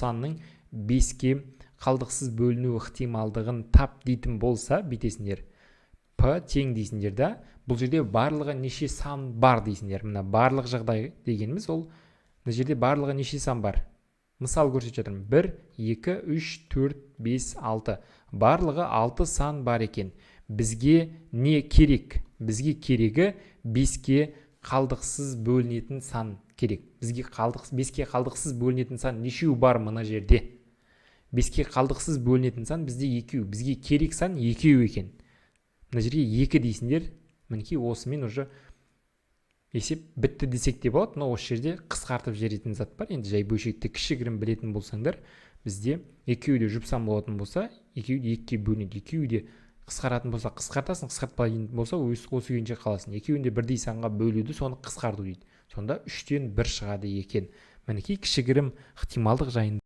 санның 5-ке қалдықсыз бөліну ықтималдығын тап дейтін болса, бүйтесіңдер. П тең дейсіңдер да. Бұл жерде барлығы неше сан бар дейсіңдер. Мына барлық жағдай дегеніміз ол мына жерде барлығы неше сан бар. Мысал көрсетіп жатырмын. 1, 2, 3, 4, 5, 6. Барлығы 6 сан бар екен. Бізге не керек? Бізге керегі 5-ке қалдықсыз бөлінетін сан керек. Бізге 5-ке қалдықсыз бөлінетін сан нешеу бар мына жерде? 5-ке қалдықсыз бөлінетін сан бізде 2. Бізге керек сан 2 екен. Мына жерге 2 дейсіңдер. Мінекей осымен уже есеп бітті десек те болады. Но осы жерде қысқартып жіберетін зат бар. Енді жай бөлшекті кішігірім білетін болсаңдар, бізде 2 де жұпсан болатын болса, 2 де 2-ке бөлінеді. 2 де қысқаратын болса, қысқартасың, қысқартпайтын болса, осы күйінше қаласың. 2 де бірдей санға бөлуді, соны қысқарту дейді. Сонда 3-тен 1 шығады екен. Мінекей кішігірім ықтималдық жайында